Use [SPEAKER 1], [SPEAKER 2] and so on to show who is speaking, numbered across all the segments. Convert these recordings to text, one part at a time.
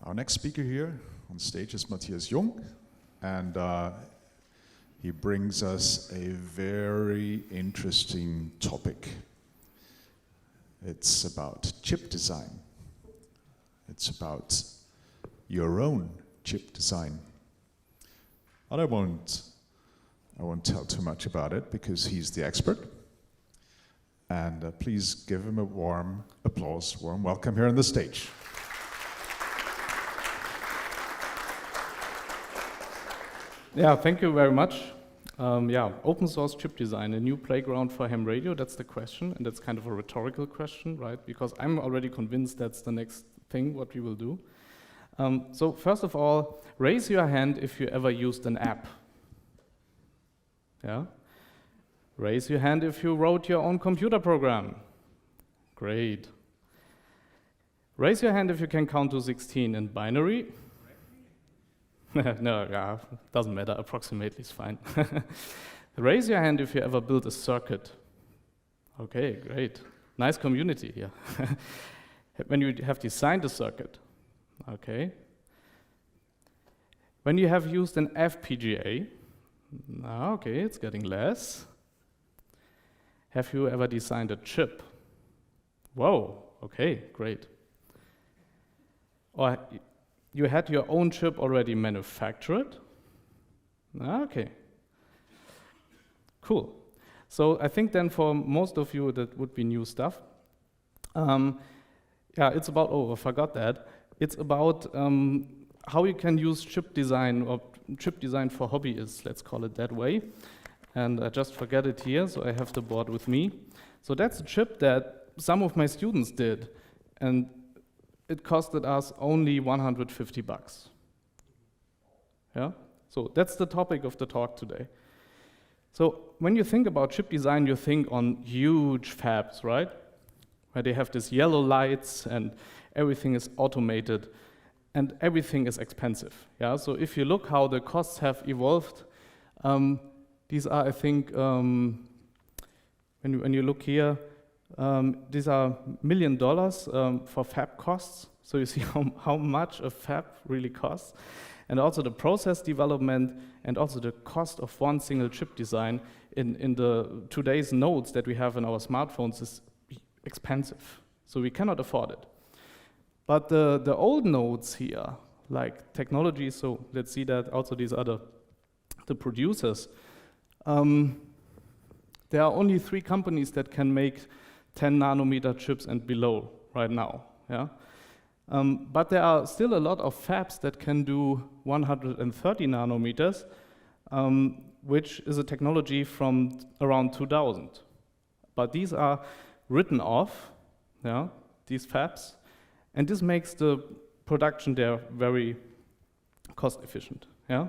[SPEAKER 1] Our next speaker here on stage is Matthias Jung, and he brings us a very interesting topic. It's about chip design. It's about your own chip design. But I won't tell too much about it because he's the expert. And please give him a warm applause, warm welcome here on the stage.
[SPEAKER 2] Yeah, thank you very much. Open source chip design, a new playground for ham radio, that's the question, and that's kind of a rhetorical question, right? Because I'm already convinced that's the next thing, what we will do. So first of all, raise your hand if you ever used an app. Yeah? Raise your hand if you wrote your own computer program. Great. Raise your hand if you can count to 16 in binary. No, yeah, doesn't matter, approximately is fine. Raise your hand if you ever built a circuit. Okay, great. Nice community here. When you have designed a circuit. Okay. When you have used an FPGA. Okay, it's getting less. Have you ever designed a chip? Whoa, okay, great. Or you had your own chip already manufactured? Okay, cool. So I think then for most of you that would be new stuff. It's about, I forgot that. It's about how you can use chip design or chip design for hobbyists, let's call it that way. And I just forget it here, so I have the board with me. So that's a chip that some of my students did. And it costed us only 150 bucks. Yeah? So that's the topic of the talk today. So when you think about chip design, you think on huge fabs, right? Where they have these yellow lights and everything is automated and everything is expensive. Yeah? So if you look how the costs have evolved, these are, I think, when you look here, these are $1 million for fab costs. So you see how much a fab really costs. And also the process development and also the cost of one single chip design in the today's nodes that we have in our smartphones is expensive. So we cannot afford it. But the old nodes here, like technology, so let's see that also these are the producers. There are only 3 companies that can make 10 nanometer chips and below right now. Yeah? But there are still a lot of fabs that can do 130 nanometers, which is a technology from around 2000. But these are written off, yeah, these fabs, and this makes the production there very cost efficient. Yeah?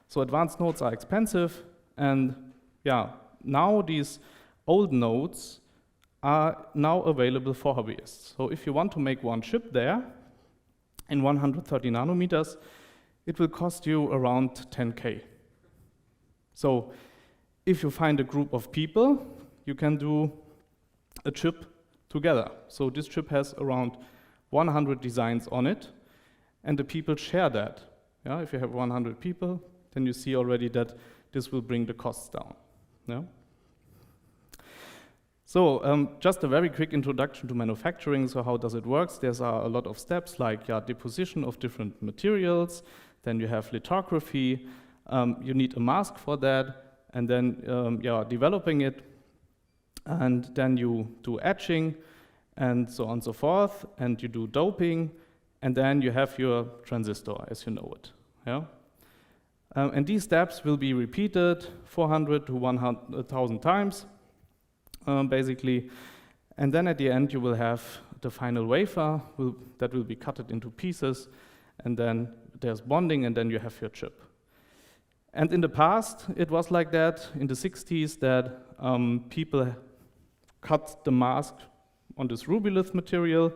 [SPEAKER 2] So advanced nodes are expensive, and yeah, now these old nodes are now available for hobbyists. So if you want to make one chip there in 130 nanometers, it will cost you around 10K. So if you find a group of people, you can do a chip together. So this chip has around 100 designs on it, and the people share that. Yeah? If you have 100 people, then you see already that this will bring the costs down. Yeah? So just a very quick introduction to manufacturing. So how does it work? There's a lot of steps like deposition of different materials. Then you have lithography. You need a mask for that. And then developing it. And then you do etching and so on and so forth. And you do doping. And then you have your transistor as you know it. Yeah? And these steps will be repeated 400 to 1,000 times. Basically, and then at the end you will have the final wafer that will be cut into pieces, and then there's bonding, and then you have your chip. And in the past, it was like that in the 60s that people cut the mask on this rubylith material,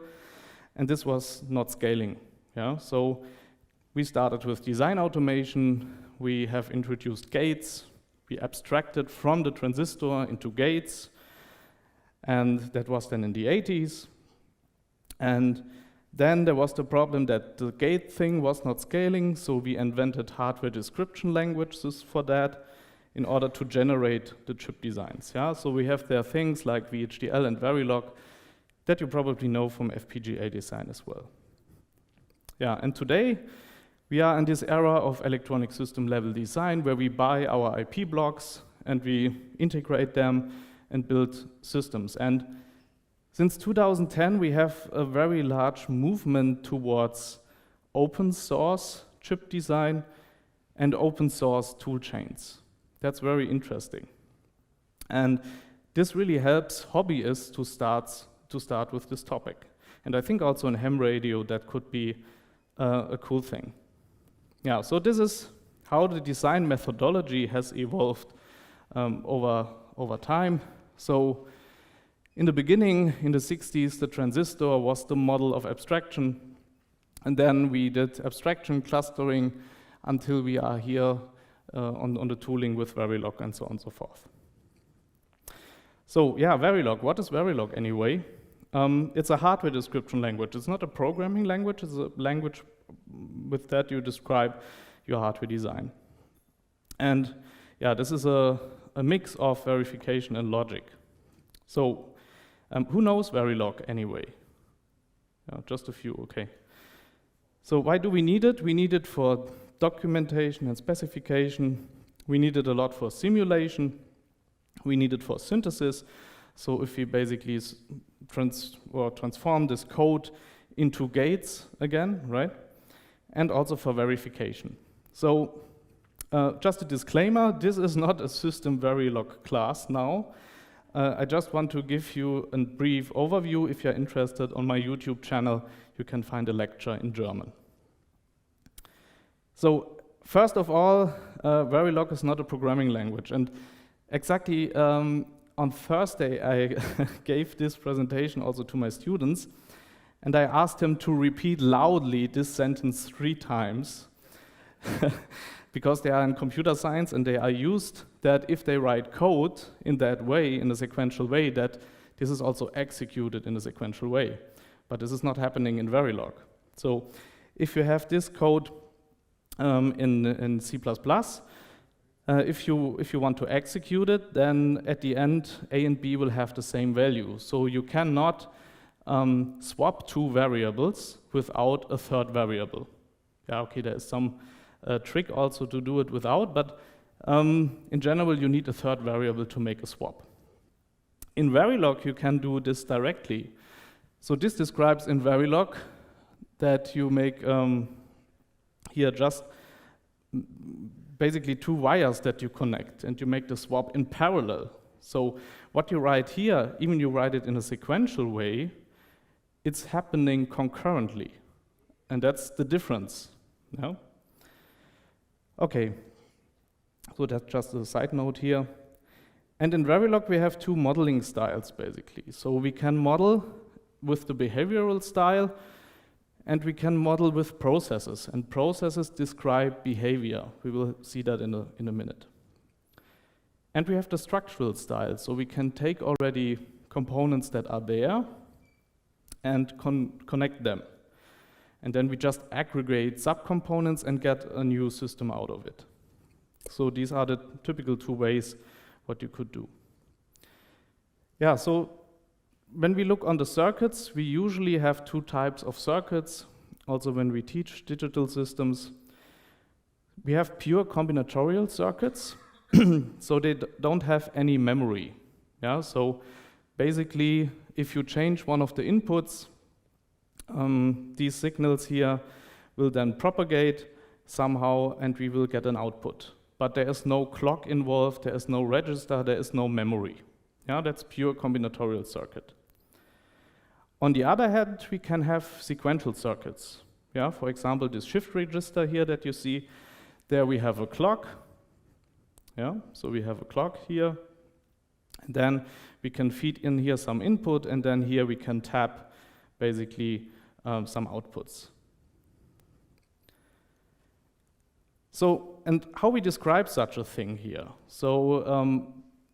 [SPEAKER 2] and this was not scaling. Yeah? So we started with design automation. We have introduced gates. We abstracted from the transistor into gates. And that was then in the 80s. And Then there was the problem that the gate thing was not scaling, so we invented hardware description languages for that in order to generate the chip designs. Yeah? So we have there things like VHDL and Verilog that you probably know from FPGA design as well. Yeah, and today we are in this era of electronic system level design where we buy our IP blocks and we integrate them and build systems. And since 2010, we have a very large movement towards open source chip design and open source tool chains. That's very interesting. And this really helps hobbyists to start with this topic. And I think also in ham radio that could be a cool thing. Yeah, so this is how the design methodology has evolved over time. So in the beginning, in the 60s, the transistor was the model of abstraction. And then we did abstraction clustering until we are here on the tooling with Verilog and so on and so forth. So yeah, Verilog. What is Verilog anyway? It's a hardware description language. It's not a programming language. It's a language with that you describe your hardware design. And yeah, this is a mix of verification and logic. So who knows Verilog anyway? Just a few, okay. So why do we need it? We need it for documentation and specification. We need it a lot for simulation. We need it for synthesis. So if we basically transform this code into gates again, right? And also for verification. So just a disclaimer, this is not a system Verilog class now. I just want to give you a brief overview. If you're interested, on my YouTube channel, you can find a lecture in German. So first of all, Verilog is not a programming language. And exactly on Thursday, I gave this presentation also to my students. And I asked him to repeat loudly this sentence 3 times. Because they are in computer science and they are used that if they write code in that way, in a sequential way, that this is also executed in a sequential way. But this is not happening in Verilog. So if you have this code in C++, if you want to execute it, then at the end, A and B will have the same value. So you cannot swap 2 variables without a 3rd variable. Yeah, okay, there is some trick also to do it without, but in general, you need a 3rd variable to make a swap. In Verilog, you can do this directly. So this describes in Verilog that you make here just basically 2 wires that you connect, and you make the swap in parallel. So what you write here, even you write it in a sequential way, it's happening concurrently. And that's the difference. No? Okay, so that's just a side note here. And in Verilog, we have 2 modeling styles, basically. So we can model with the behavioral style, and we can model with processes. And processes describe behavior. We will see that in a minute. And we have the structural style. So we can take already components that are there and connect them. And then we just aggregate subcomponents and get a new system out of it. So these are the typical 2 ways what you could do. Yeah, so when we look on the circuits, we usually have 2 types of circuits. Also when we teach digital systems, we have pure combinatorial circuits. So they don't have any memory. Yeah, so basically, if you change one of the inputs, these signals here will then propagate somehow, and we will get an output. But there is no clock involved, there is no register, there is no memory. Yeah, that's pure combinatorial circuit. On the other hand, we can have sequential circuits. Yeah, for example, this shift register here that you see, there we have a clock. Yeah, so we have a clock here. And then we can feed in here some input, and then here we can tap basically some outputs. So, and how we describe such a thing here? So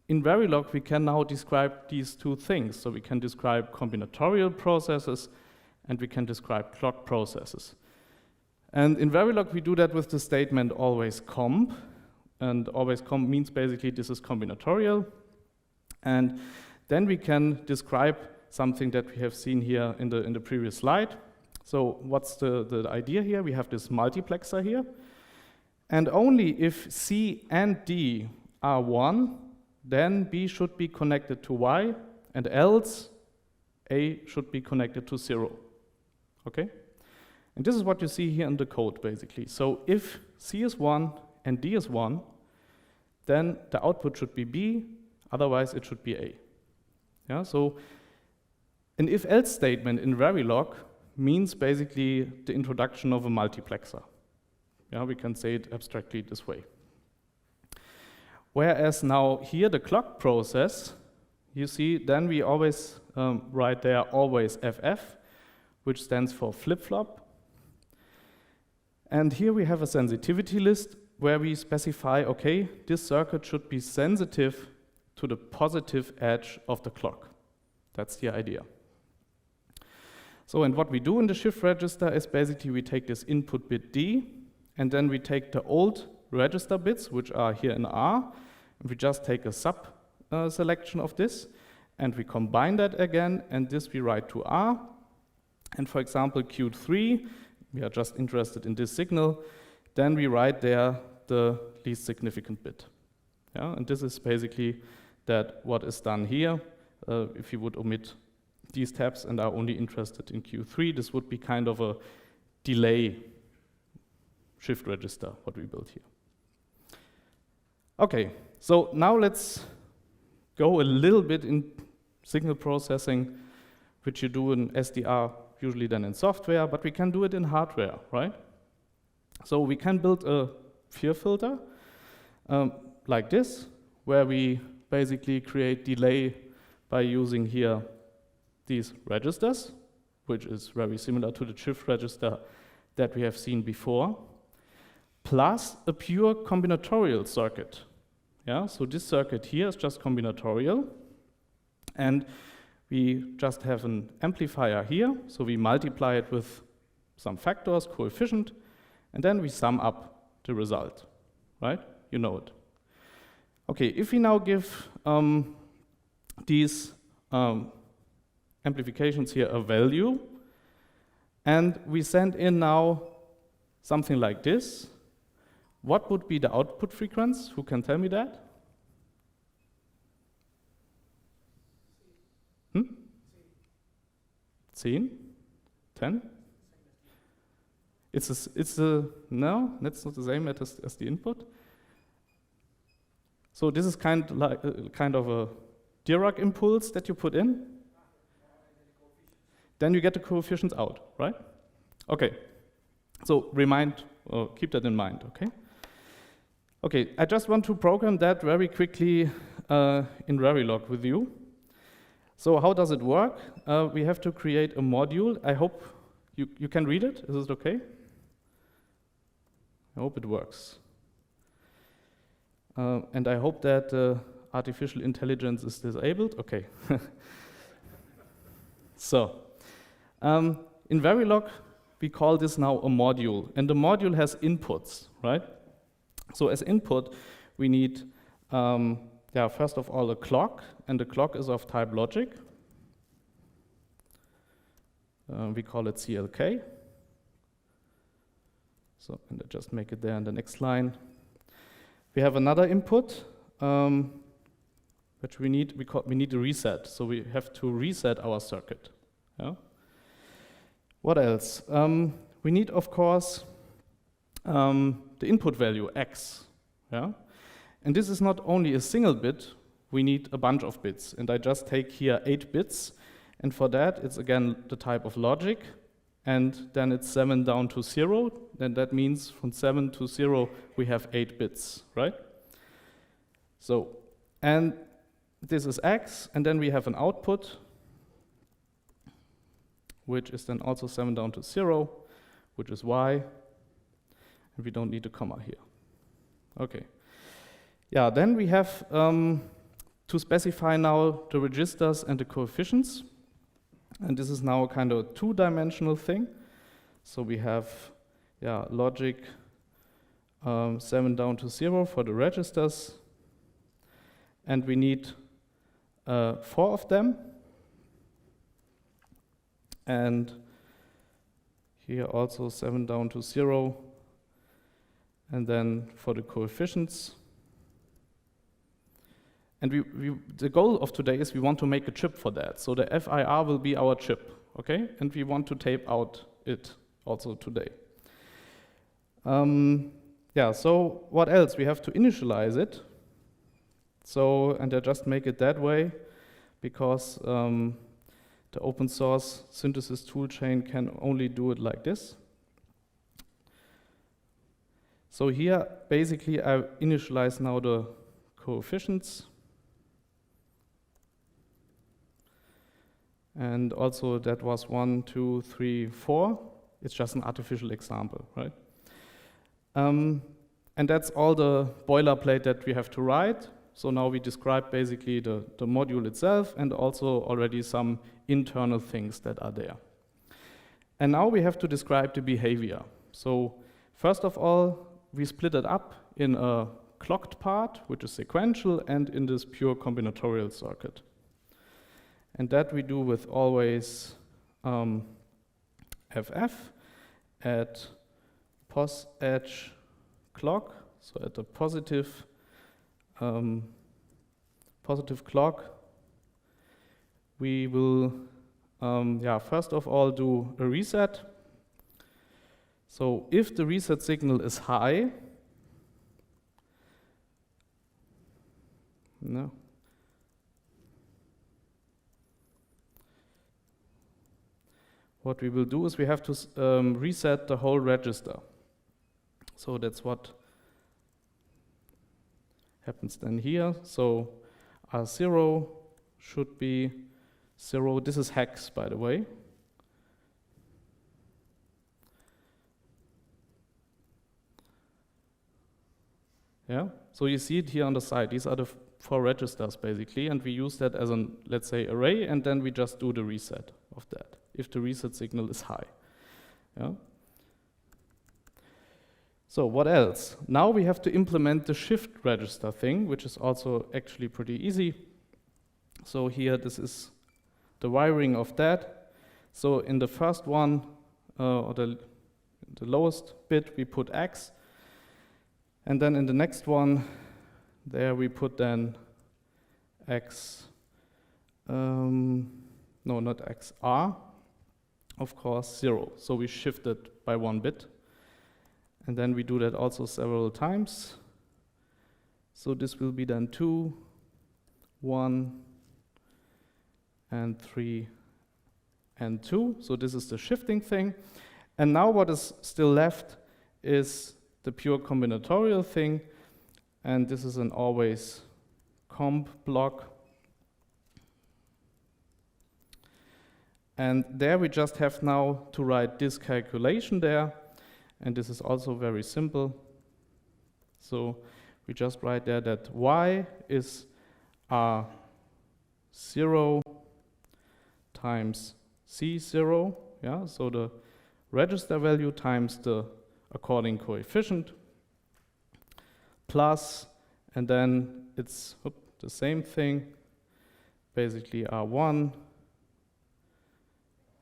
[SPEAKER 2] in Verilog, we can now describe these 2 things. So we can describe combinatorial processes, and we can describe clock processes. And in Verilog, we do that with the statement always comp, and always comp means basically this is combinatorial, and then we can describe something that we have seen here in the previous slide. So what's the idea here? We have this multiplexer here, and only if C and D are 1, then B should be connected to Y, and else A should be connected to 0. Okay? And this is what you see here in the code, basically. So if C is 1 and D is 1, then the output should be B, otherwise it should be A. Yeah, so an if-else statement in Verilog means basically the introduction of a multiplexer. Yeah, we can say it abstractly this way. Whereas now here the clock process, you see, then we always write there always FF, which stands for flip-flop. And here we have a sensitivity list where we specify, okay, this circuit should be sensitive to the positive edge of the clock. That's the idea. So, and what we do in the shift register is basically we take this input bit D, and then we take the old register bits, which are here in R, and we just take a sub selection of this, and we combine that again, and this we write to R. And for example, Q3, we are just interested in this signal, then we write there the least significant bit. Yeah, and this is basically that what is done here. If you would omit these tabs and are only interested in Q3, this would be kind of a delay shift register, what we built here. Okay, so now let's go a little bit in signal processing, which you do in SDR, usually then in software, but we can do it in hardware, right? So we can build a fear filter like this, where we basically create delay by using here these registers, which is very similar to the shift register that we have seen before, plus a pure combinatorial circuit. Yeah, so this circuit here is just combinatorial, and we just have an amplifier here, so we multiply it with some factors, coefficient, and then we sum up the result, right? You know it. Okay, if we now give these amplifications here a value, and we send in now something like this, what would be the output frequency? Who can tell me that? 10? 10? No, that's not the same as the input. So this is kind of a Dirac impulse that you put in. Then you get the coefficients out, right? Okay. So keep that in mind, okay? Okay, I just want to program that very quickly in Verilog with you. So how does it work? We have to create a module. I hope you can read it. Is it okay? I hope it works. And I hope that artificial intelligence is disabled. Okay. So, in Verilog, we call this now a module. And the module has inputs, right? So as input, we need, first of all, a clock. And the clock is of type logic. We call it CLK. So, and I just make it there in the next line. We have another input, which we need a reset. So we have to reset our circuit. Yeah? What else? We need, of course, the input value, X. Yeah? And this is not only a single bit, we need a bunch of bits. And I just take here 8 bits. And for that, it's again the type of logic. And then it's 7 down to 0. Then that means from 7 to 0, we have 8 bits, right? So, and this is X. And then we have an output, which is then also 7 down to 0, which is Y. And we don't need a comma here. Okay. Yeah, then we have to specify now the registers and the coefficients. And this is now kind of a two-dimensional thing. So we have logic 7 down to 0 for the registers. And we need 4 of them. And here also 7 down to 0. And then for the coefficients. And the goal of today is we want to make a chip for that. So the FIR will be our chip, okay? And we want to tape out it also today. So what else? We have to initialize it. So, and I just make it that way because the open source synthesis toolchain can only do it like this. So here, basically, I initialize now the coefficients. And also that was 1, 2, 3, 4. It's just an artificial example, right? And that's all the boilerplate that we have to write. So now we describe basically the module itself and also already some internal things that are there. And now we have to describe the behavior. So first of all, we split it up in a clocked part, which is sequential, and in this pure combinatorial circuit. And that we do with always FF at pos edge clock, so at the positive clock, we will first of all do a reset. So if the reset signal is high, what we will do is we have to reset the whole register. So that's what happens then here. So R0 should be 0. This is hex, by the way. Yeah. So you see it here on the side. These are the 4 registers, basically, and we use that as an, let's say, array, and then we just do the reset of that, if the reset signal is high. Yeah. So what else? Now we have to implement the shift register thing, which is also actually pretty easy. So here, this is the wiring of that. So in the first one, or the lowest bit, we put X. And then in the next one, there we put then X, no, not X, R, of course, 0. So we shift it by 1 bit. And then we do that also several times. So this will be then 2, 1, and 3, and 2. So this is the shifting thing. And now what is still left is the pure combinatorial thing. And this is an always comb block. And there we just have now to write this calculation there. And this is also very simple. So we just write there that y is R0 times C0. Yeah, so the register value times the according coefficient plus, and then it's the same thing, basically R1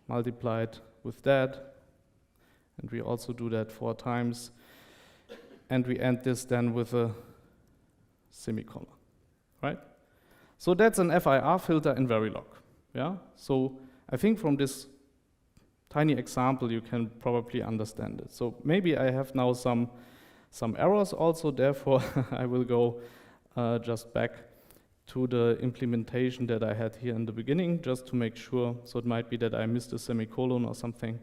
[SPEAKER 2] multiplied with that. And we also do that 4 times. And we end this then with a semicolon, right? So that's an FIR filter in Verilog, yeah? So I think from this tiny example, you can probably understand it. So maybe I have now some errors also, therefore I will go just back to the implementation that I had here in the beginning, just to make sure. So it might be that I missed a semicolon or something.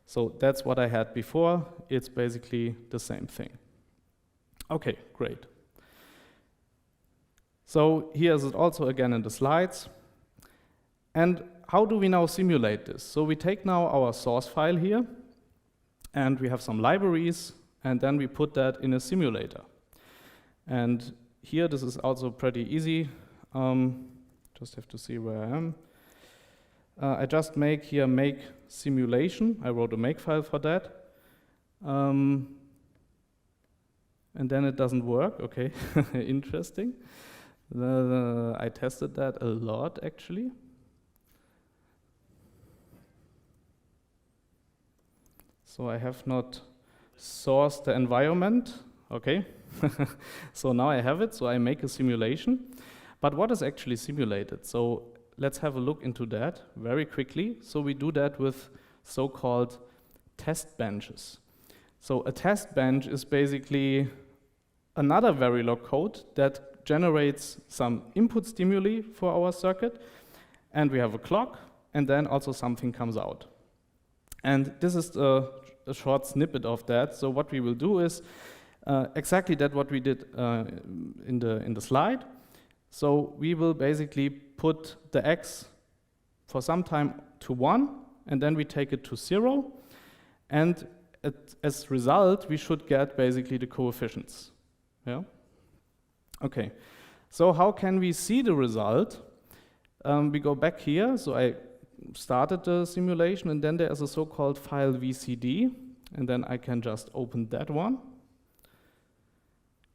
[SPEAKER 2] So that's what I had before. It's basically the same thing. Okay, great. So here's it also again in the slides. And how do we now simulate this? So we take now our source file here, and we have some libraries, and then we put that in a simulator. And here, this is also pretty easy. Just have to see where I am. I just make here make simulation. I wrote a make file for that. And then it doesn't work, okay, interesting. I tested that a lot, actually. So I have not sourced the environment, okay. So now I have it, so I make a simulation. But what is actually simulated? So let's have a look into that very quickly. So we do that with so-called test benches. So a test bench is basically another Verilog code that generates some input stimuli for our circuit, and we have a clock, and then also something comes out. And this is a short snippet of that. So what we will do is exactly that what we did in the slide. So we will basically put the x for some time to 1, and then we take it to 0, and as a result, we should get basically the coefficients. Yeah. Okay. So how can we see the result? We go back here. So I started the simulation, and then there is a so-called file VCD, and then I can just open that one.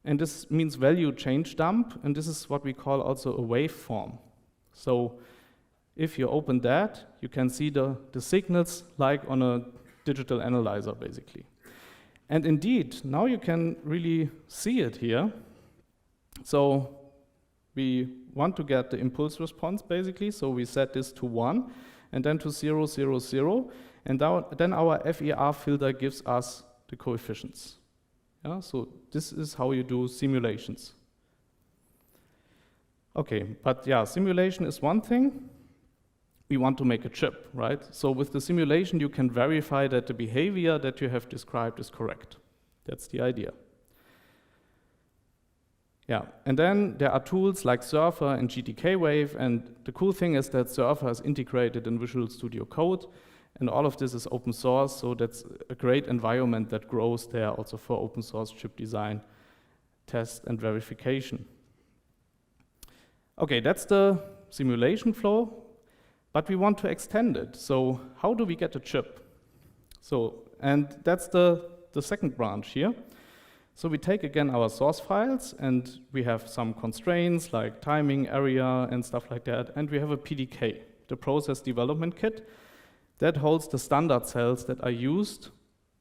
[SPEAKER 2] And this means value change dump, and this is what we call also a waveform. So if you open that, you can see the signals like on a digital analyzer, basically. And indeed, now you can really see it here. So we want to get the impulse response, basically, so we set this to 1, and then to 0, 0, 0, and then our FER filter gives us the coefficients. Yeah, so this is how you do simulations. Okay, but yeah, simulation is one thing. We want to make a chip, right? So with the simulation, you can verify that the behavior that you have described is correct. That's the idea. Yeah, and then there are tools like Surfer and GTK Wave, and the cool thing is that Surfer is integrated in Visual Studio Code, and all of this is open source, so that's a great environment that grows there also for open source chip design, test, and verification. Okay, that's the simulation flow, but we want to extend it. So how do we get a chip? So, and that's the second branch here. So we take again our source files, and we have some constraints like timing, area, and stuff like that, and we have a PDK, the process development kit, that holds the standard cells that are used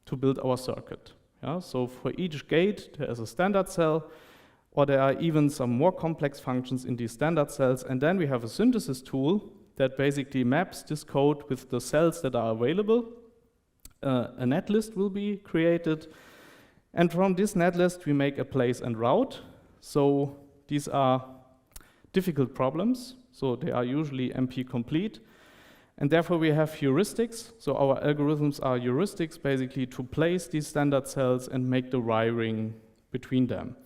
[SPEAKER 2] to build our circuit. Yeah? So for each gate, there is a standard cell, or there are even some more complex functions in these standard cells, and then we have a synthesis tool that basically maps this code with the cells that are available. A netlist will be created, and from this netlist, we make a place and route. So these are difficult problems, so they are usually MP complete. And therefore, we have heuristics. So our algorithms are heuristics, basically, to place these standard cells and make the wiring between them.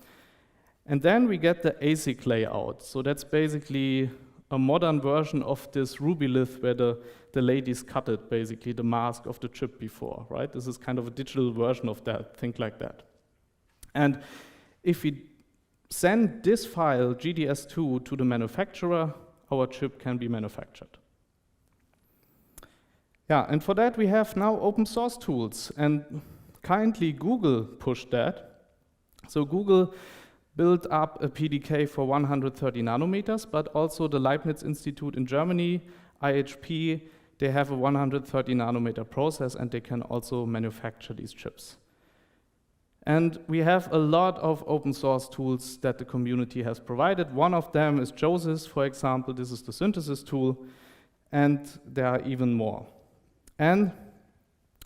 [SPEAKER 2] And then we get the ASIC layout. So that's basically a modern version of this Rubylith where the ladies cut it, basically, the mask of the chip before, right? This is kind of a digital version of that, think like that. And if we send this file, GDS-II, to the manufacturer, our chip can be manufactured. Yeah, and for that we have now open source tools, and kindly Google pushed that. So Google built up a PDK for 130 nanometers, but also the Leibniz Institute in Germany, IHP, they have a 130 nanometer process, and they can also manufacture these chips. And we have a lot of open source tools that the community has provided. One of them is Yosys, for example. This is the synthesis tool, and there are even more. And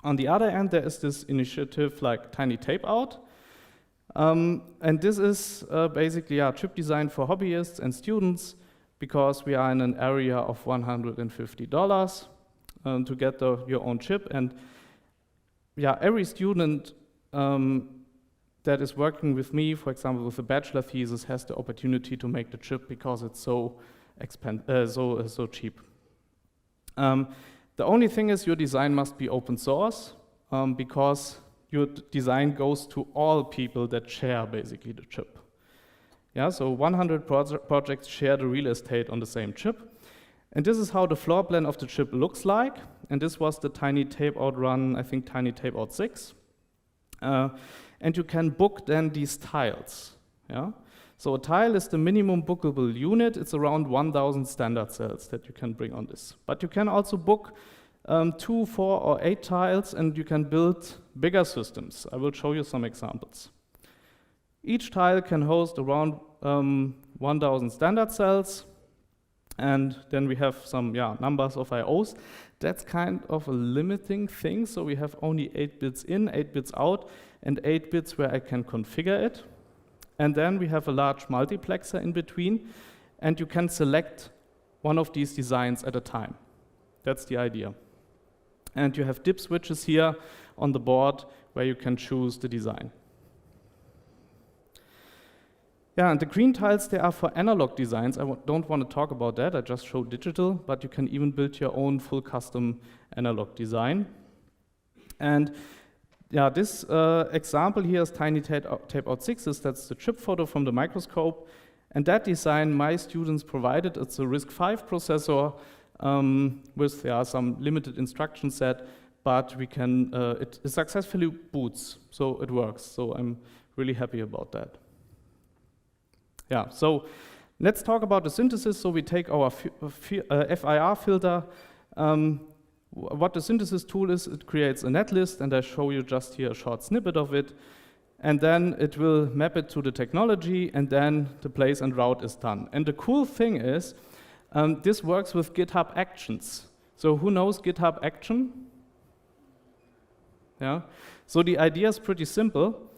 [SPEAKER 2] on the other end, there is this initiative like Tiny Tapeout. And this is basically chip design for hobbyists and students, because we are in an area of $150 to get your own chip. And yeah, every student that is working with me, for example, with a bachelor thesis, has the opportunity to make the chip because it's so cheap. The only thing is your design must be open source, because your design goes to all people that share basically the chip. Yeah, so 100 projects share the real estate on the same chip. And this is how the floor plan of the chip looks like. And this was the Tiny Tapeout run, I think Tiny Tapeout 6. And you can book then these tiles. Yeah? So a tile is the minimum bookable unit. It's around 1,000 standard cells that you can bring on this. But you can also book 2, 4, or 8 tiles, and you can build bigger systems. I will show you some examples. Each tile can host around 1,000 standard cells, and then we have some numbers of IOs. That's kind of a limiting thing, so we have only 8 bits in, 8 bits out, and 8 bits where I can configure it. And then we have a large multiplexer in between, and you can select one of these designs at a time. That's the idea. And you have dip switches here on the board where you can choose the design. Yeah, and the green tiles, they are for analog designs. I don't want to talk about that. I just show digital, but you can even build your own full custom analog design. And yeah, this example here is Tiny Tapeout 6. That's the chip photo from the microscope. And that design my students provided. It's a RISC-V processor with some limited instruction set, but we can it successfully boots, so it works. So I'm really happy about that. Yeah, so let's talk about the synthesis. So we take our FIR filter. What the synthesis tool is, it creates a netlist, and I show you just here a short snippet of it. And then it will map it to the technology, and then the place and route is done. And the cool thing is, this works with GitHub Actions. So who knows GitHub Action? Yeah. So the idea is pretty simple.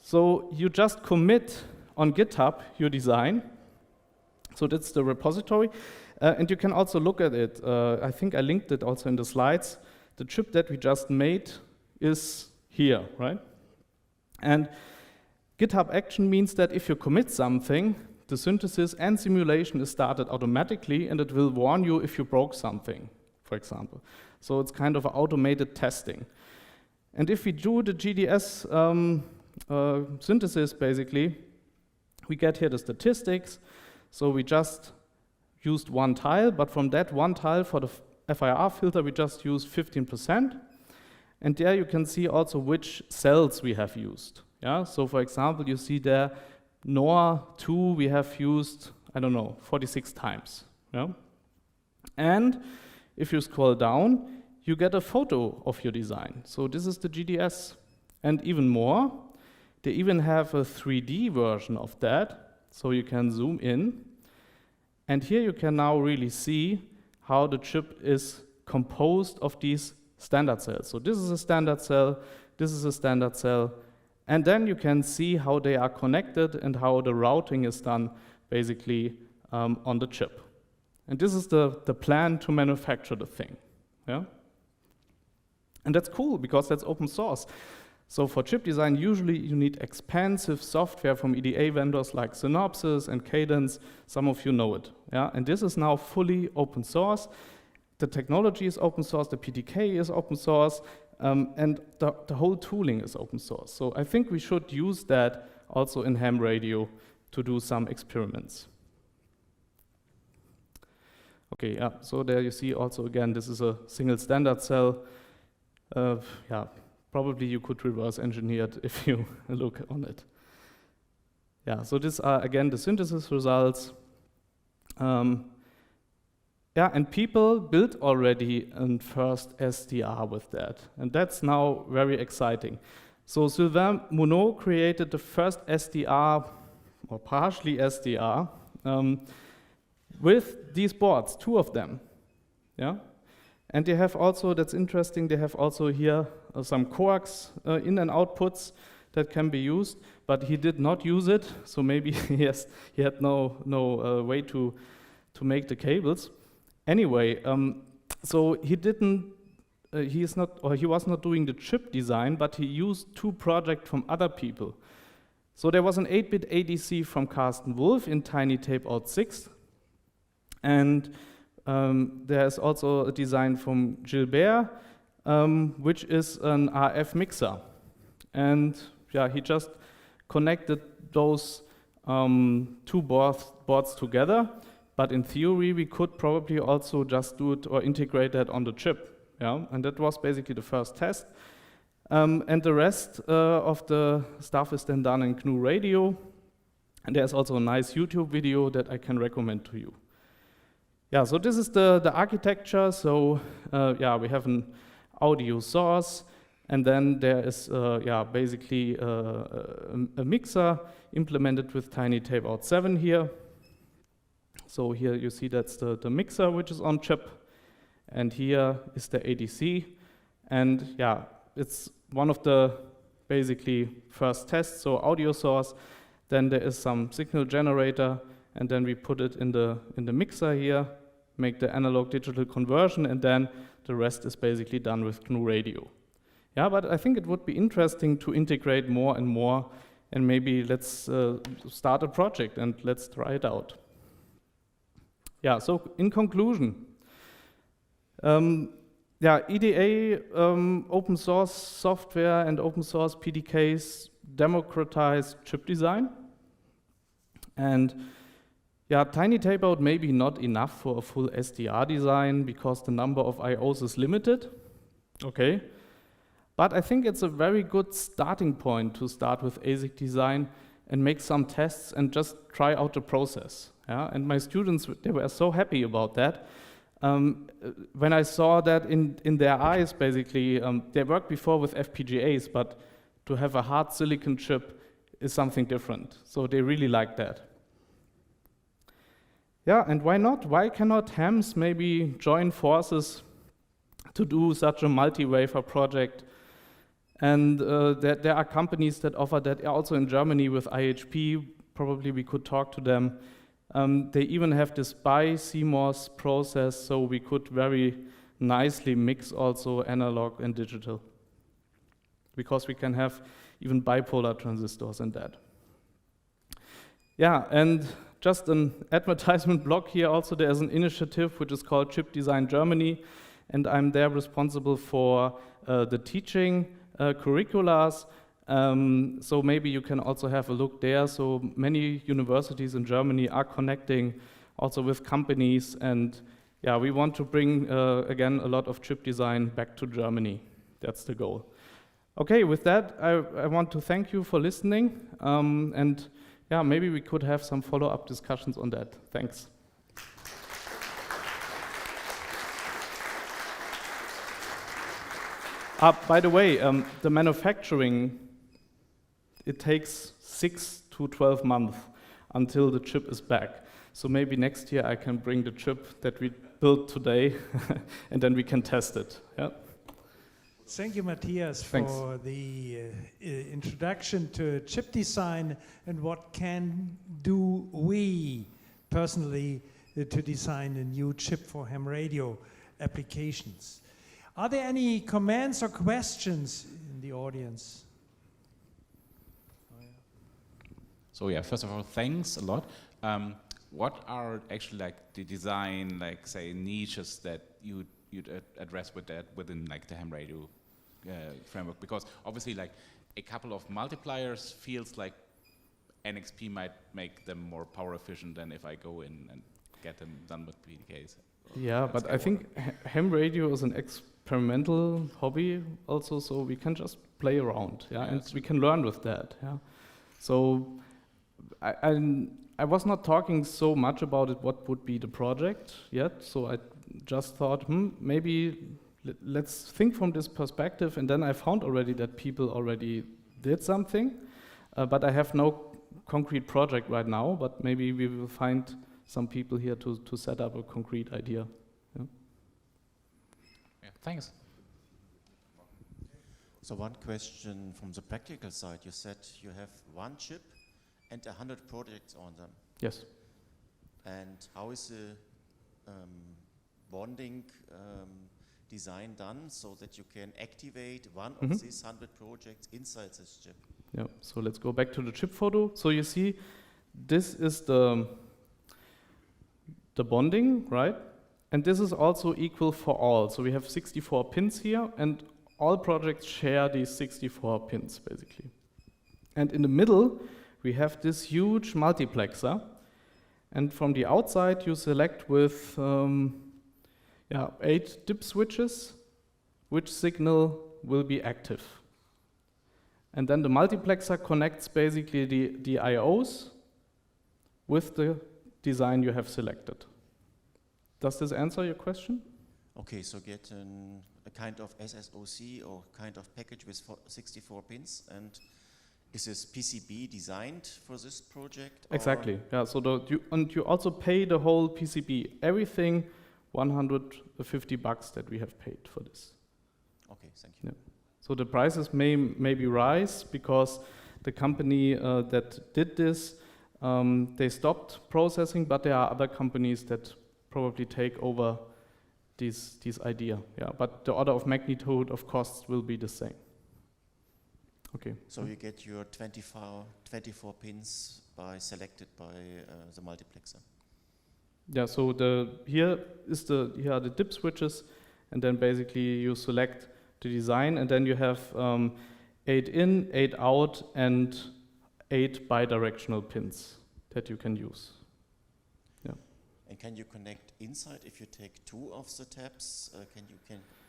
[SPEAKER 2] So you just commit on GitHub your design. So that's the repository. And you can also look at it. I think I linked it also in the slides. The chip that we just made is here, right? And GitHub Action means that if you commit something, the synthesis and simulation is started automatically, and it will warn you if you broke something, for example. So it's kind of automated testing. And if we do the GDS synthesis, basically, we get here the statistics. So we just used one tile, but from that one tile for the FIR filter, we just used 15%. And there you can see also which cells we have used. Yeah? So for example, you see there, NOR2 we have used, 46 times. Yeah? And if you scroll down, you get a photo of your design. So this is the GDS. And even more, they even have a 3D version of that, so you can zoom in. And here you can now really see how the chip is composed of these standard cells. So this is a standard cell, this is a standard cell, and then you can see how they are connected and how the routing is done basically on the chip. And this is the plan to manufacture the thing. Yeah? And that's cool because that's open source. So for chip design, usually you need expensive software from EDA vendors like Synopsys and Cadence. Some of you know it. Yeah? And this is now fully open source. The technology is open source, the PTK is open source, and the whole tooling is open source. So I think we should use that also in ham radio to do some experiments. Okay, yeah, so there you see also again, this is a single standard cell. Probably you could reverse engineer it if you look on it. Yeah, so these are again the synthesis results. And people built already a first SDR with that, and that's now very exciting. So Sylvain Monod created the first SDR, or partially SDR, with these boards, 2 of them. Yeah, and they have also, that's interesting, they have also here some coax in and outputs that can be used, but he did not use it, so maybe he had no way to make the cables. Anyway, so he was not doing the chip design, but he used 2 projects from other people. So there was an 8-bit ADC from Carsten Wolf in Tiny Tapeout 6, and there's also a design from Gilbert, which is an RF mixer. And yeah, he just connected those 2 boards together, but in theory, we could probably also just do it or integrate that on the chip. Yeah, and that was basically the first test. And the rest of the stuff is then done in GNU Radio. And there's also a nice YouTube video that I can recommend to you. Yeah, so this is the architecture. So yeah, we have an audio source, and then there is basically a mixer implemented with Tiny Tapeout 7 here. So here you see that's the mixer which is on chip, and here is the ADC. And yeah, it's one of the basically first tests, so audio source, then there is some signal generator, and then we put it in the mixer here, make the analog digital conversion, and then the rest is basically done with GNU Radio. Yeah, but I think it would be interesting to integrate more and more, and maybe let's start a project and let's try it out. Yeah, so in conclusion, EDA, open source software and open source PDKs democratize chip design. And yeah, Tiny Tapeout may be not enough for a full SDR design because the number of IOs is limited. Okay. But I think it's a very good starting point to start with ASIC design and make some tests and just try out the process. Yeah? And my students, they were so happy about that. When I saw that in their eyes, basically, they worked before with FPGAs, but to have a hard silicon chip is something different. So they really like that. Yeah, and why not? Why cannot hams maybe join forces to do such a multi-wafer project? And there are companies that offer that also in Germany with IHP. Probably we could talk to them. They even have this bi-CMOS process, so we could very nicely mix also analog and digital, because we can have even bipolar transistors in that. Yeah, and just an advertisement block here also, there's an initiative which is called Chip Design Germany, and I'm there responsible for the teaching curriculars. So maybe you can also have a look there. So many universities in Germany are connecting also with companies, and yeah, we want to bring again a lot of chip design back to Germany. That's the goal. Okay, with that, I want to thank you for listening, and yeah, maybe we could have some follow-up discussions on that. Thanks. By the way, the manufacturing, it takes 6 to 12 months until the chip is back. So maybe next year I can bring the chip that we built today and then we can test it. Yeah.
[SPEAKER 3] Thank you, Matthias, for the introduction to chip design and what can do we personally to design a new chip for ham radio applications. Are there any comments or questions in the audience?
[SPEAKER 4] So yeah, first of all, thanks a lot. What are actually like the design, like say niches that you'd address with that within like the ham radio framework? Because obviously like a couple of multipliers feels like NXP might make them more power efficient than if I go in and get them done with PDKs.
[SPEAKER 2] Yeah, but I think ham radio is an experimental hobby also, so we can just play around, yeah, and we can learn with that, yeah. So I was not talking so much about it, what would be the project yet, so I just thought, maybe let's think from this perspective, and then I found already that people already did something, but I have no concrete project right now, but maybe we will find some people here to set up a concrete idea. Yeah.
[SPEAKER 4] Yeah, thanks.
[SPEAKER 5] So one question from the practical side, you said you have one chip and 100 projects on them.
[SPEAKER 2] Yes.
[SPEAKER 5] And how is the bonding design done so that you can activate one of these 100 projects inside this chip?
[SPEAKER 2] Yeah, so let's go back to the chip photo. So you see, this is the bonding, right? And this is also equal for all. So we have 64 pins here, and all projects share these 64 pins, basically. And in the middle, we have this huge multiplexer. And from the outside, you select with 8 dip switches which signal will be active. And then the multiplexer connects basically the IOs with the design you have selected. Does this answer your question?
[SPEAKER 5] Okay, so get a kind of SSOC or kind of package with 64 pins, and is this PCB designed for this project?
[SPEAKER 2] Exactly, yeah, so you also pay the whole PCB, everything, $150 that we have paid for this.
[SPEAKER 5] Okay, thank you.
[SPEAKER 2] Yeah. So the prices maybe rise because the company that did this, they stopped processing, but there are other companies that probably take over this idea. Yeah, but the order of magnitude of costs will be the same. Okay.
[SPEAKER 5] So you get your 24 pins selected by the multiplexer.
[SPEAKER 2] Yeah. So here are the dip switches, and then basically you select the design, and then you have 8 in, 8 out, and 8 bidirectional pins that you can use. Yeah.
[SPEAKER 5] And can you connect inside if you take 2 of the taps?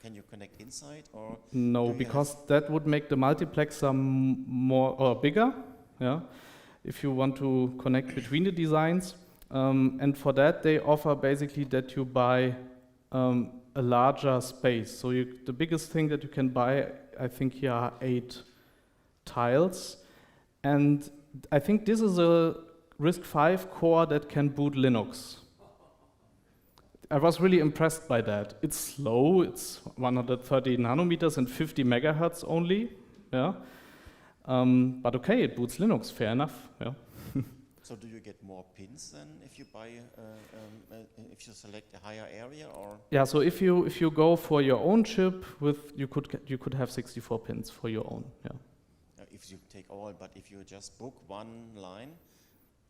[SPEAKER 5] Can you connect inside, or
[SPEAKER 2] no? Because that would make the multiplexer more or bigger. Yeah. If you want to connect between the designs, and for that they offer basically that you buy a larger space. So the biggest thing that you can buy, I think here are 8 tiles. And I think this is a RISC-V core that can boot Linux. I was really impressed by that. It's slow, it's 130 nanometers and 50 megahertz only. Yeah. But okay, it boots Linux, fair enough. Yeah.
[SPEAKER 5] So do you get more pins then if you buy, if you select a higher area, or?
[SPEAKER 2] Yeah, so if you go for your own chip, you could have 64 pins for your own. Yeah.
[SPEAKER 5] If you take all, but if you just book one line,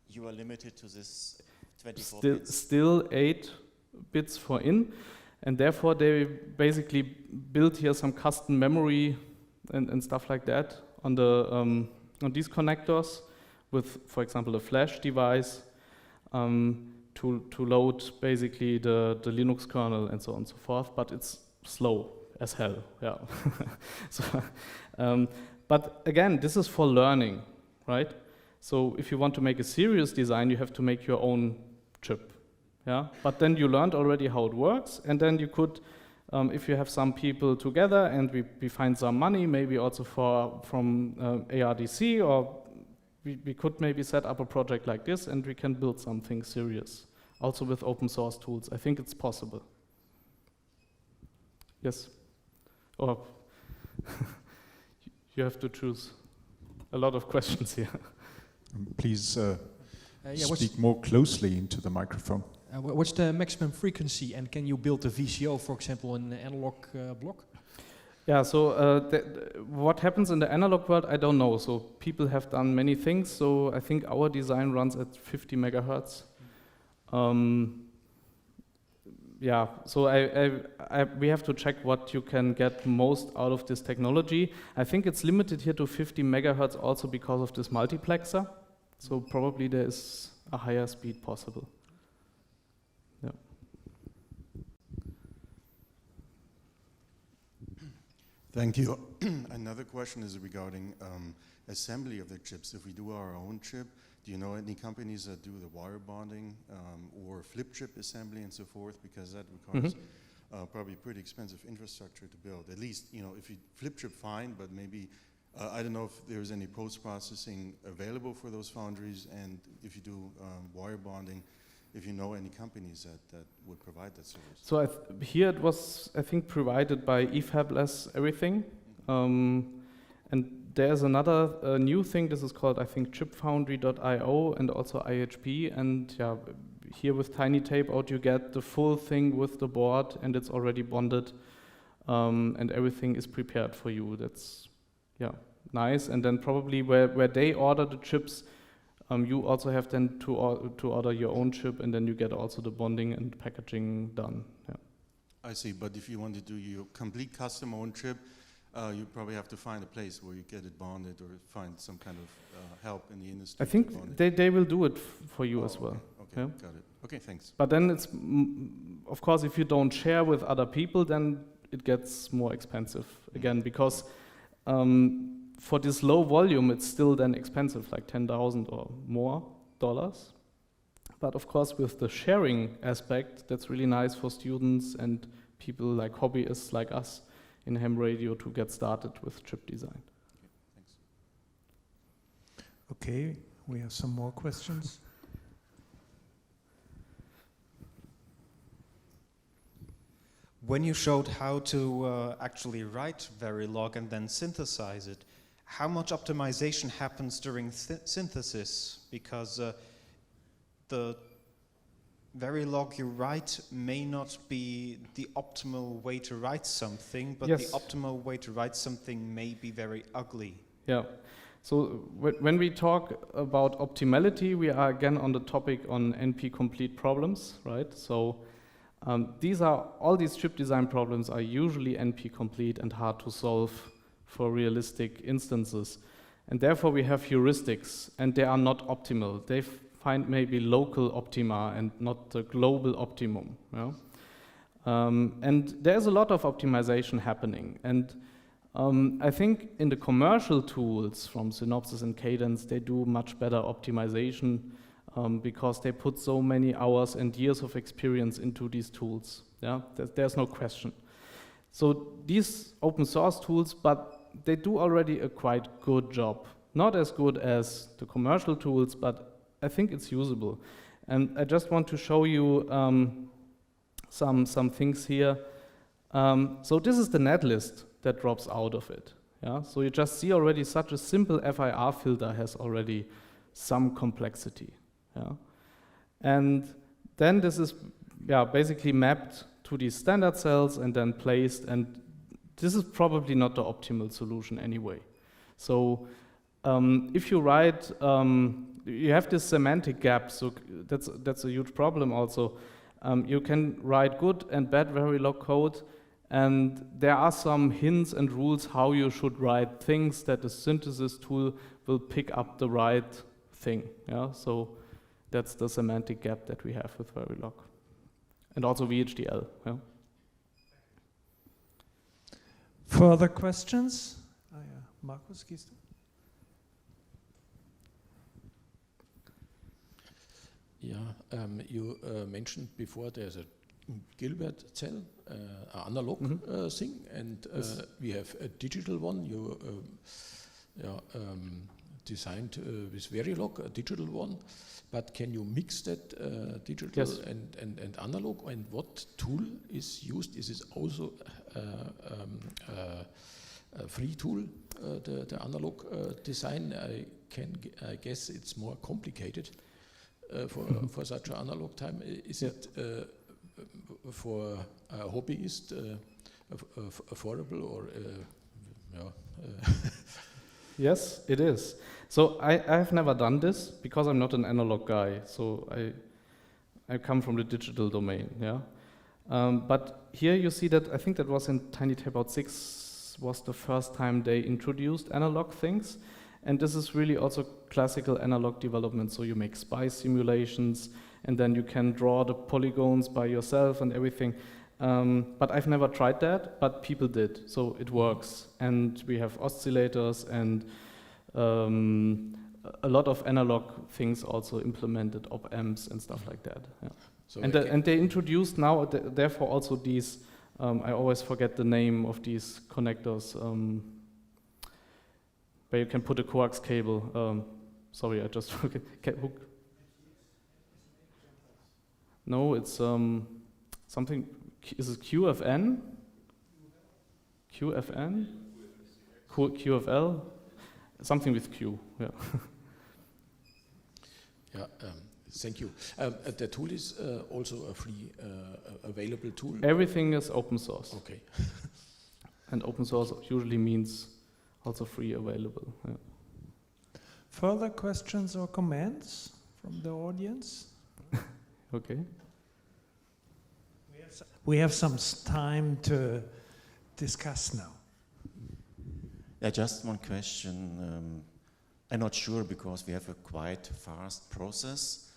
[SPEAKER 5] you are limited to this 24 pins.
[SPEAKER 2] Still 8 bits for in, and therefore they basically built here some custom memory and stuff like that on on these connectors, with, for example, a flash device to load basically the Linux kernel and so on and so forth, but it's slow as hell, yeah. So, but again, this is for learning, right? So if you want to make a serious design, you have to make your own chip, yeah? But then you learned already how it works, and then you could, if you have some people together and we find some money, maybe also from ARDC, or we could maybe set up a project like this and we can build something serious. Also with open source tools. I think it's possible. Yes? Or you have to choose. A lot of questions here.
[SPEAKER 1] Please speak more closely into the microphone.
[SPEAKER 6] What's the maximum frequency, and can you build a VCO, for example, in an analog block?
[SPEAKER 2] Yeah, so what happens in the analog world, I don't know. So people have done many things. So I think our design runs at 50 megahertz. Yeah, so we have to check what you can get most out of this technology. I think it's limited here to 50 megahertz also because of this multiplexer. So probably there is a higher speed possible. Yeah.
[SPEAKER 7] Thank you. Another question is regarding assembly of the chips. If we do our own chip, do you know any companies that do the wire bonding or flip chip assembly and so forth? Because that requires probably pretty expensive infrastructure to build. At least, you know, if you flip chip, fine, but maybe, I don't know if there's any post-processing available for those foundries, and if you do wire bonding, if you know any companies that would provide that service.
[SPEAKER 2] So here it was, I think, provided by eFabless everything. And there's another new thing, this is called, I think, chipfoundry.io and also IHP. And yeah, here with Tiny Tapeout, you get the full thing with the board, and it's already bonded, and everything is prepared for you. That's, yeah, nice. And then probably where they order the chips, you also have then to order your own chip, and then you get also the bonding and packaging done. Yeah.
[SPEAKER 7] I see, but if you want to do your complete custom own chip, you probably have to find a place where you get it bonded, or find some kind of help in the industry.
[SPEAKER 2] I think they will do it for you as well.
[SPEAKER 7] Okay. Okay,
[SPEAKER 2] Yeah.
[SPEAKER 7] got it. Okay, thanks.
[SPEAKER 2] But then it's, of course, if you don't share with other people, then it gets more expensive again, because for this low volume, it's still then expensive, like 10,000 or more dollars. But of course, with the sharing aspect, that's really nice for students and people like hobbyists like us in ham radio to get started with chip design.
[SPEAKER 3] Okay, we have some more questions.
[SPEAKER 8] When you showed how to actually write Verilog and then synthesize it, how much optimization happens during synthesis? Because the Verilog you write may not be the optimal way to write something, but
[SPEAKER 2] Yes.
[SPEAKER 8] the optimal way to write something may be very ugly.
[SPEAKER 2] Yeah. So when we talk about optimality, we are again on the topic on NP-complete problems, right? So all these chip design problems are usually NP-complete and hard to solve for realistic instances. And therefore we have heuristics, and they are not optimal. They find maybe local optima and not the global optimum. Yeah? And there's a lot of optimization happening. And I think in the commercial tools from Synopsys and Cadence, they do much better optimization because they put so many hours and years of experience into these tools. Yeah, there's no question. So these open source tools, but they do already a quite good job. Not as good as the commercial tools, but I think it's usable. And I just want to show you some things here. So this is the netlist that drops out of it. Yeah? So you just see already such a simple FIR filter has already some complexity. Yeah? And then this is basically mapped to these standard cells and then placed, and this is probably not the optimal solution anyway. So if you write, you have this semantic gap, so that's a huge problem also. You can write good and bad Verilog code, and there are some hints and rules how you should write things that the synthesis tool will pick up the right thing. Yeah? So that's the semantic gap that we have with Verilog. And also VHDL. Yeah?
[SPEAKER 3] Further questions? Markus, gehst du?
[SPEAKER 9] Yeah, you mentioned before there's a Gilbert cell, analog thing, and we have a digital one. You designed with Verilog, a digital one, but can you mix that digital and analog? And what tool is used? Is it also a free tool, the analog design? I guess it's more complicated for such an analog time. Is it for a hobbyist affordable or
[SPEAKER 2] Yes, it is. So I have never done this because I'm not an analog guy. So I come from the digital domain. Yeah, but here you see that I think that was in Tiny Tapeout 6 was the first time they introduced analog things, and this is really also classical analog development. So you make spice simulations, and then you can draw the polygons by yourself and everything. But I've never tried that, but people did, so it works. And we have oscillators and a lot of analog things also implemented, op amps and stuff like that. Yeah.
[SPEAKER 9] So
[SPEAKER 2] and they introduced now, therefore also these, I always forget the name of these connectors, where you can put a coax cable. Sorry, I just forget. No, it's something. Is it QFN? QFN? QFL? Something with Q, yeah.
[SPEAKER 9] Yeah, thank you. The tool is also a free available tool?
[SPEAKER 2] Everything is open source.
[SPEAKER 9] Okay.
[SPEAKER 2] And open source usually means also free available. Yeah.
[SPEAKER 3] Further questions or comments from the audience?
[SPEAKER 2] Okay.
[SPEAKER 3] We have some time to discuss now.
[SPEAKER 5] Yeah, just one question. I'm not sure because we have a quite fast process.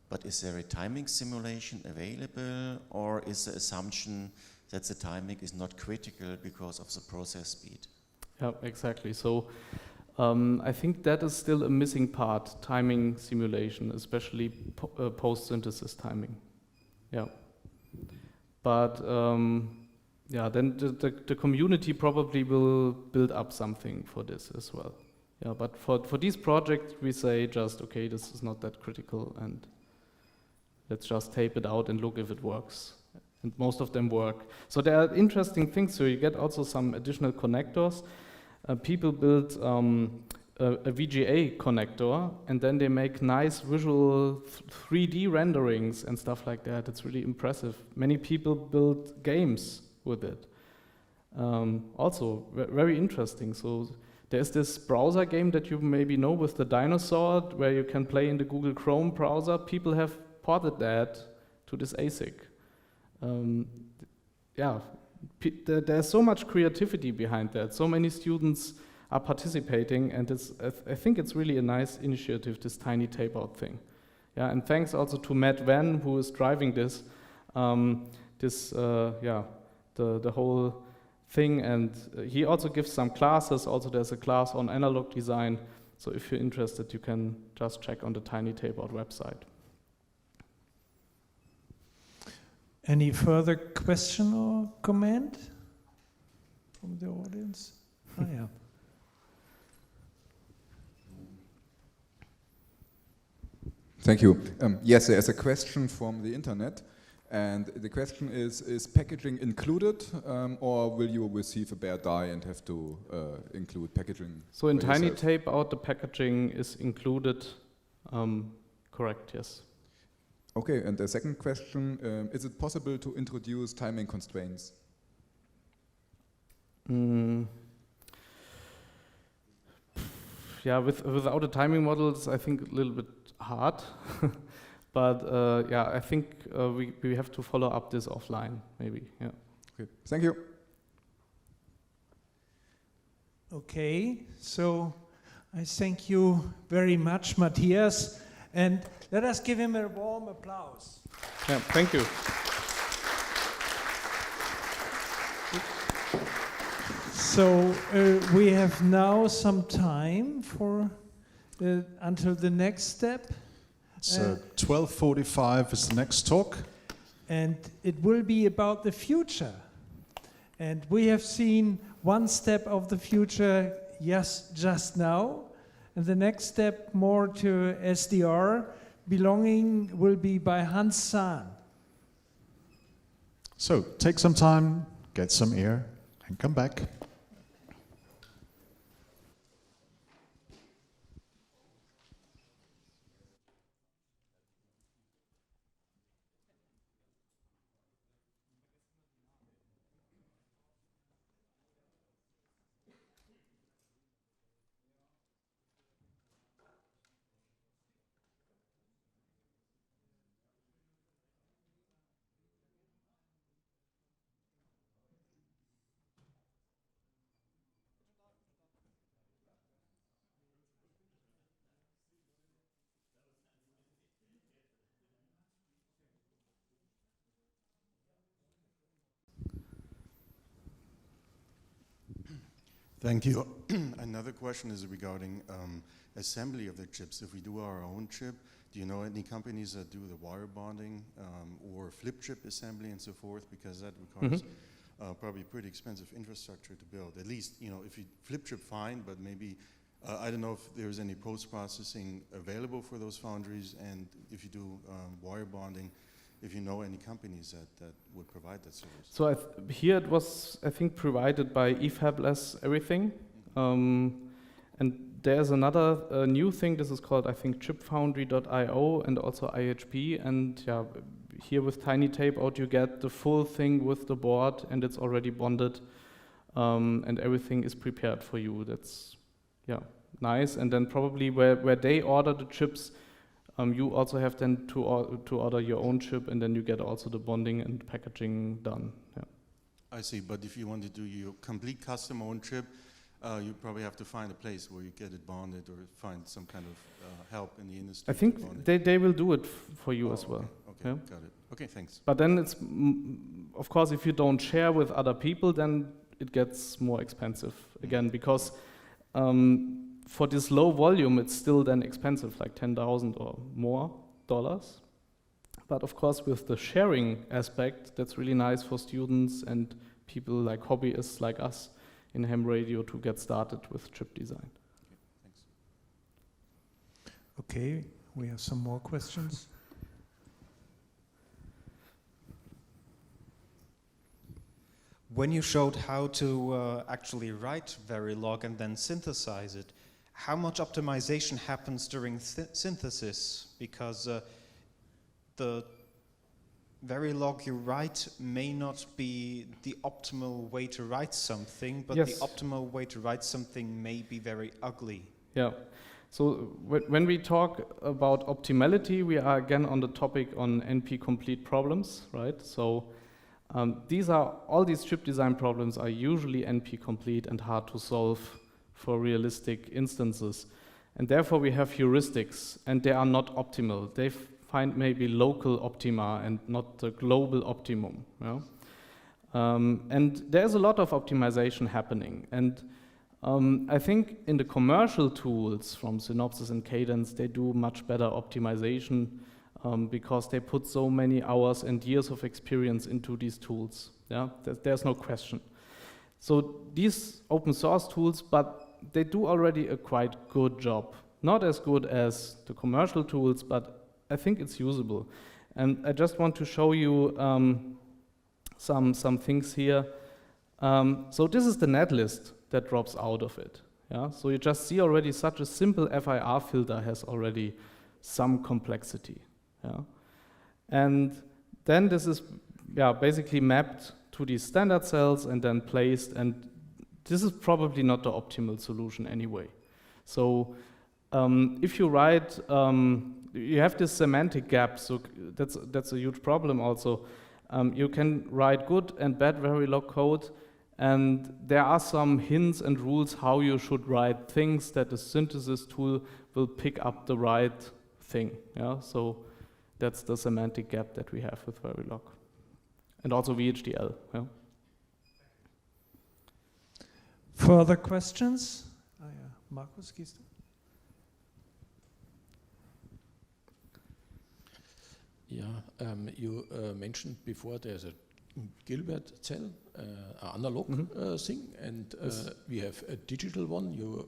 [SPEAKER 5] But is there a timing simulation available, or is the assumption that the timing is not critical because of the process speed?
[SPEAKER 2] Yeah, exactly. So I think that is still a missing part, timing simulation, especially post-synthesis timing. Yeah. But yeah, then the community probably will build up something for this as well. Yeah, but for these projects, we say just, okay, this is not that critical, and let's just tape it out and look if it works. And most of them work. So there are interesting things. So you get also some additional connectors. People build a VGA connector, and then they make nice visual 3D renderings and stuff like that. It's really impressive. Many people build games with it. Also, very interesting. So there's this browser game that you maybe know with the dinosaur, where you can play in the Google Chrome browser. People have ported that to this ASIC. Yeah, there's so much creativity behind that. So many students are participating, and I think it's really a nice initiative, this Tiny Tapeout thing. Yeah, and thanks also to Matt Van, who is driving this, the whole thing, and he also gives some classes. Also, there's a class on analog design. So if you're interested, you can just check on the Tiny Tapeout website.
[SPEAKER 3] Any further question or comment from the audience? Oh, yeah.
[SPEAKER 10] Thank you. Yes, there is a question from the internet, and the question is packaging included, or will you receive a bare die and have to include packaging?
[SPEAKER 2] So in Tiny Tapeout, the packaging is included, correct, yes.
[SPEAKER 10] Okay, and the second question, is it possible to introduce timing constraints?
[SPEAKER 2] Yeah, without a timing model, it's, I think, a little bit hard. But yeah, I think we have to follow up this offline, maybe, yeah.
[SPEAKER 10] Okay, thank you.
[SPEAKER 3] Okay, so I thank you very much, Matthias. And let us give him a warm applause.
[SPEAKER 2] Yeah, thank you.
[SPEAKER 3] So we have now some time for until the next step.
[SPEAKER 1] So 12:45 is the next talk.
[SPEAKER 3] And it will be about the future. And we have seen one step of the future just now. And the next step more to SDR belonging will be by Hans Zahn.
[SPEAKER 1] So take some time, get some air, and come back.
[SPEAKER 7] Thank you. Another question is regarding assembly of the chips. If we do our own chip, do you know any companies that do the wire bonding or flip chip assembly and so forth? Because that requires probably pretty expensive infrastructure to build. At least, you know, if you flip chip, fine, but maybe, I don't know if there's any post-processing available for those foundries, and if you do wire bonding, if you know any companies that would provide that service.
[SPEAKER 2] So here it was, I think, provided by eFabless everything. And there's another new thing, this is called, I think, chipfoundry.io and also IHP. And yeah, here with Tiny Tapeout, you get the full thing with the board, and it's already bonded, and everything is prepared for you. That's, yeah, nice. And then probably where they order the chips, you also have then to order your own chip, and then you get also the bonding and packaging done. Yeah.
[SPEAKER 7] I see, but if you want to do your complete custom own chip, you probably have to find a place where you get it bonded or find some kind of help in the industry.
[SPEAKER 2] I think
[SPEAKER 7] to bond it.
[SPEAKER 2] they will do it for you as well.
[SPEAKER 7] Okay,
[SPEAKER 2] Yeah.
[SPEAKER 7] got it. Okay, thanks.
[SPEAKER 2] But then it's, of course, if you don't share with other people, then it gets more expensive again, because for this low volume, it's still then expensive, like $10,000 or more dollars. But of course, with the sharing aspect, that's really nice for students and people like hobbyists like us in ham radio to get started with chip design.
[SPEAKER 3] Okay, we have some more questions.
[SPEAKER 8] When you showed how to actually write Verilog and then synthesize it, how much optimization happens during synthesis? Because the Verilog you write may not be the optimal way to write something, but
[SPEAKER 2] Yes.
[SPEAKER 8] the optimal way to write something may be very ugly.
[SPEAKER 2] Yeah. So when we talk about optimality, we are again on the topic on NP-complete problems, right? So all these chip design problems are usually NP-complete and hard to solve for realistic instances. And therefore we have heuristics, and they are not optimal. They find maybe local optima and not the global optimum. Yeah? And there's a lot of optimization happening. And I think in the commercial tools from Synopsys and Cadence, they do much better optimization because they put so many hours and years of experience into these tools. Yeah, there's no question. So these open source tools, but they do already a quite good job. Not as good as the commercial tools, but I think it's usable. And I just want to show you some things here. So this is the netlist that drops out of it. Yeah? So you just see already such a simple FIR filter has already some complexity. Yeah? And then this is basically mapped to these standard cells and then placed, and this is probably not the optimal solution anyway. So if you write, you have this semantic gap, so that's a huge problem also. You can write good and bad Verilog code, and there are some hints and rules how you should write things that the synthesis tool will pick up the right thing. Yeah? So that's the semantic gap that we have with Verilog. And also VHDL. Yeah?
[SPEAKER 3] Further questions? Markus, gehst du?
[SPEAKER 9] Yeah, you mentioned before there's a Gilbert cell, analog thing, and we have a digital one. You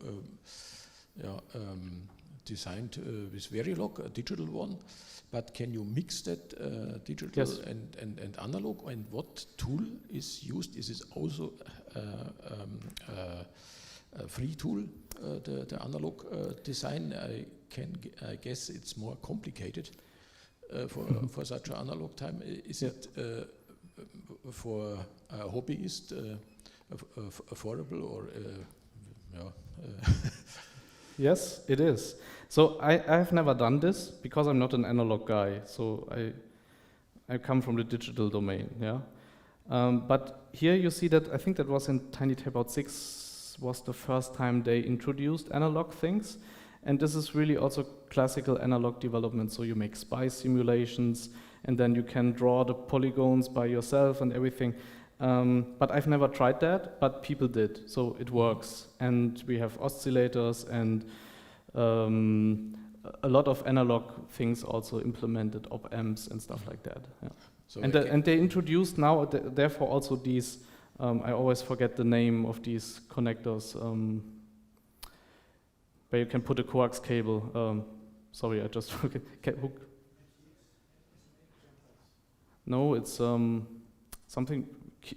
[SPEAKER 9] designed with Verilog, a digital one, but can you mix that digital and analog? And what tool is used? Is it also a free tool, the analog design? I guess it's more complicated for such an analog time. Is it for a hobbyist affordable or
[SPEAKER 2] Yes, it is. So I have never done this because I'm not an analog guy. So I come from the digital domain. Yeah, but here you see that I think that was in Tiny Tapeout 6 was the first time they introduced analog things. And this is really also classical analog development. So you make spice simulations, and then you can draw the polygons by yourself and everything. But I've never tried that, but people did, so it works. And we have oscillators and a lot of analog things also implemented, op amps and stuff like that. Yeah. So and they introduced now, therefore also these, I always forget the name of these connectors, where you can put a coax cable. Sorry, I just forget. No, it's something.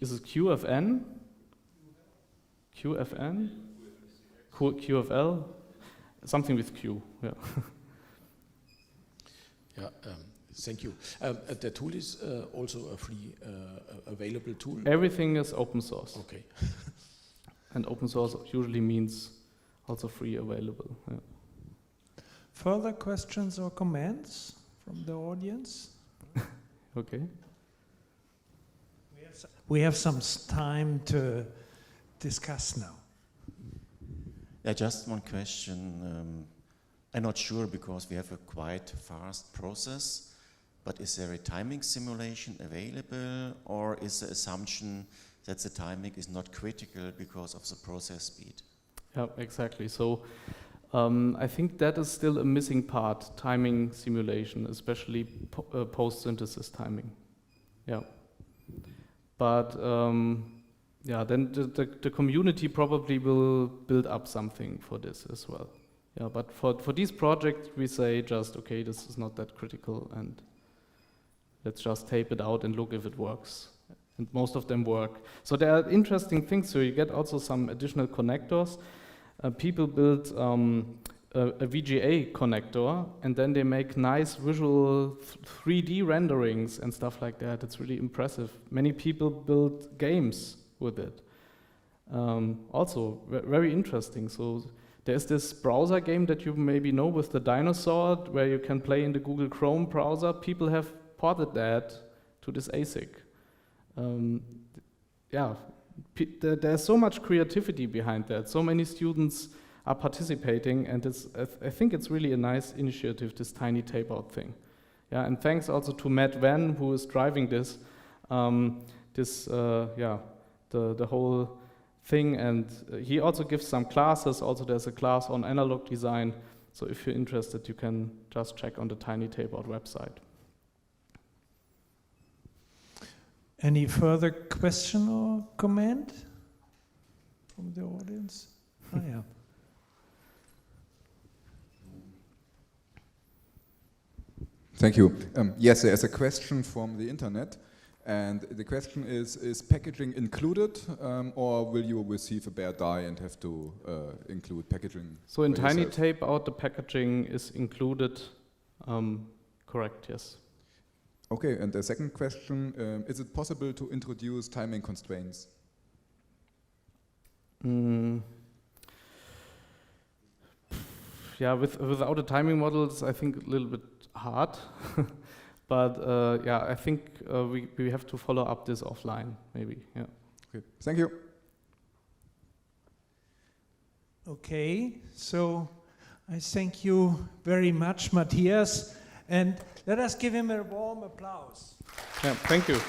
[SPEAKER 2] Is it QFN? QFN? QFL? Something with Q. Yeah.
[SPEAKER 9] Yeah. Thank you. The tool is also a free available tool.
[SPEAKER 2] Everything is open source.
[SPEAKER 9] Okay.
[SPEAKER 2] And open source usually means also free available. Yeah.
[SPEAKER 3] Further questions or comments from the audience?
[SPEAKER 2] Okay.
[SPEAKER 3] We have some time to discuss now.
[SPEAKER 5] Yeah, just one question. I'm not sure because we have a quite fast process, but is there a timing simulation available, or is the assumption that the timing is not critical because of the process speed?
[SPEAKER 2] Yeah, exactly. So I think that is still a missing part, timing simulation, especially post-synthesis timing. Yeah. But yeah, then the community probably will build up something for this as well. Yeah, but for these projects, we say just, okay, this is not that critical, and let's just tape it out and look if it works. And most of them work. So there are interesting things. So you get also some additional connectors. People build a VGA connector, and then they make nice visual 3D renderings and stuff like that. It's really impressive. Many people build games with it. Also, very interesting. So there's this browser game that you maybe know with the dinosaur, where you can play in the Google Chrome browser. People have ported that to this ASIC. Yeah, there's so much creativity behind that. So many students are participating, and I think it's really a nice initiative, this Tiny Tapeout thing. Yeah, and thanks also to Matt Van, who is driving this, the whole thing, and he also gives some classes. Also, there's a class on analog design. So if you're interested, you can just check on the Tiny Tapeout website.
[SPEAKER 3] Any further question or comment from the audience? Oh, yeah.
[SPEAKER 10] Thank you. Yes, there is a question from the internet, and the question is packaging included, or will you receive a bare die and have to include packaging?
[SPEAKER 2] So in Tiny Tapeout, the packaging is included, correct, yes.
[SPEAKER 10] Okay, and the second question, is it possible to introduce timing constraints?
[SPEAKER 2] Yeah, without the timing models, I think a little bit hard. But yeah, I think we have to follow up this offline, maybe, yeah.
[SPEAKER 10] Okay, thank you.
[SPEAKER 3] Okay, so I thank you very much, Matthias, and let us give him a warm applause.
[SPEAKER 2] Yeah, thank you.